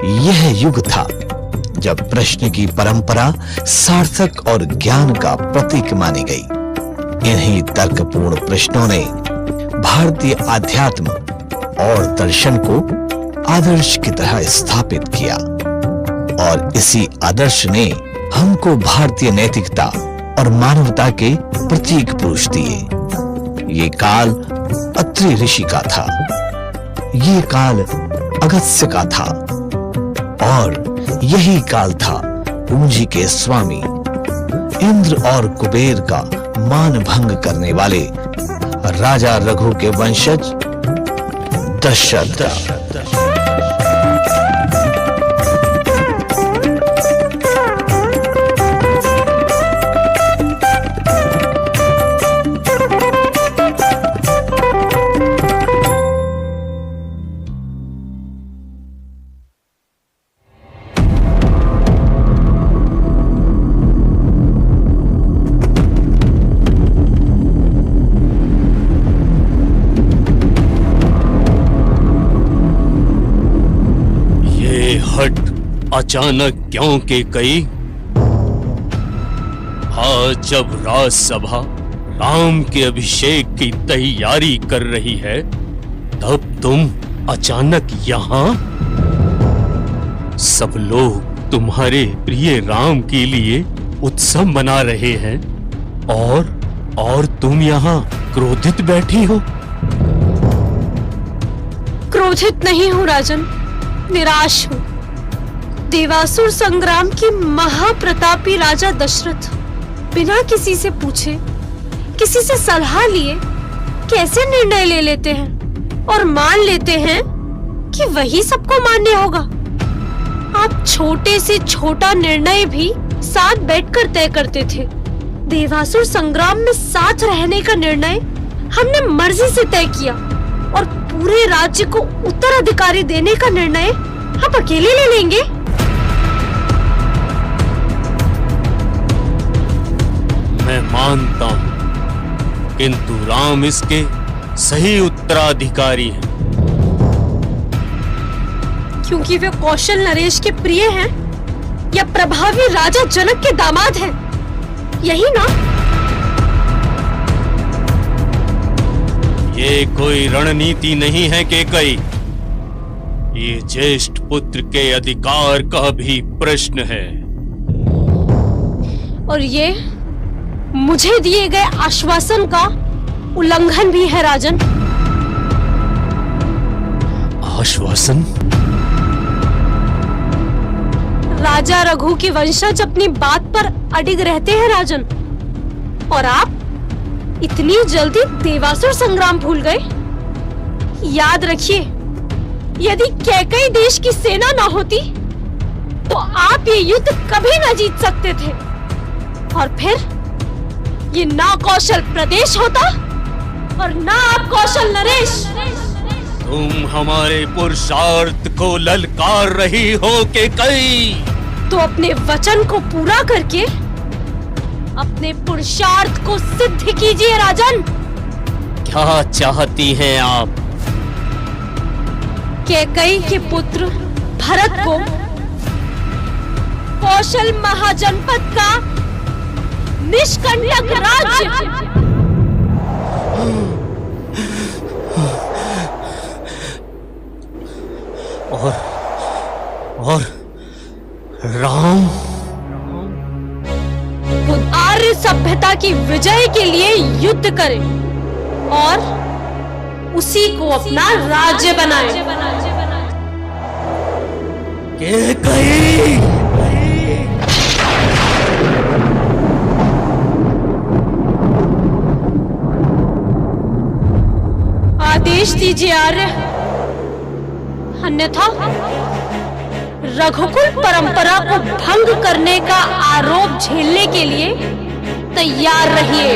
यह युग था जब प्रश्न की परंपरा सार्थक और ज्ञान का प्रतीक मानी गई। इन्हीं तर्कपूर्ण प्रश्नों ने भारतीय आध्यात्म और दर्शन को आदर्श की तरह स्थापित किया और इसी आदर्श ने हमको भारतीय नैतिकता और मानवता के प्रतीक पुरुष दिए। ये काल अत्रि ऋषि का था, ये काल अगस्त्य का था और यही काल था पूंजी के स्वामी इंद्र और कुबेर का मान भंग करने वाले राजा रघु के वंशज दशरथ। अचानक क्यों कैकई? आज जब राजसभा राम के अभिषेक की तैयारी कर रही है, तब तुम अचानक यहाँ? सब लोग तुम्हारे प्रिय राम के लिए उत्सव मना रहे हैं और तुम यहाँ क्रोधित बैठी हो। क्रोधित नहीं हूँ राजन, निराश हूँ। देवासुर संग्राम की महाप्रतापी राजा दशरथ बिना किसी से पूछे, किसी से सलाह लिए कैसे निर्णय ले लेते हैं और मान लेते हैं कि वही सबको मान्य होगा। आप छोटे से छोटा निर्णय भी साथ बैठकर तय करते थे। देवासुर संग्राम में साथ रहने का निर्णय हमने मर्जी से तय किया और पूरे राज्य को उत्तराधिकारी देने का निर्णय हम अकेले ले लेंगे। मैं मानता हूं, किंतु राम इसके सही उत्तराधिकारी हैं। क्योंकि वे कौशल नरेश के प्रिय हैं या प्रभावी राजा जनक के दामाद हैं, यही ना? ये कोई रणनीति नहीं है कैकई, ये ज्येष्ठ पुत्र के अधिकार का भी प्रश्न है। और ये मुझे दिए गए आश्वासन का उल्लंघन भी है राजन। आश्वासन? राजा रघु के वंशज अपनी बात पर अडिग रहते हैं राजन, और आप इतनी जल्दी देवासुर संग्राम भूल गए। याद रखिए, यदि कैकई देश की सेना ना होती तो आप ये युद्ध कभी ना जीत सकते थे, और फिर ये ना कौशल प्रदेश होता और ना आप कौशल नरेश। तुम हमारे पुरुषार्थ को ललकार रही हो कैकई। तो अपने वचन को पूरा करके अपने पुरुषार्थ को सिद्ध कीजिए राजन। क्या चाहती हैं आप? कैकई के पुत्र भरत को कौशल महाजनपद का निष्कंटक राज्य। और राम? आर्य सभ्यता की विजय के लिए युद्ध करें और उसी को अपना राज्य बनाएं। कैकई! आदेश दीजिए आर्य, अन्यथा रघुकुल परंपरा को भंग करने का आरोप झेलने के लिए तैयार रहिए।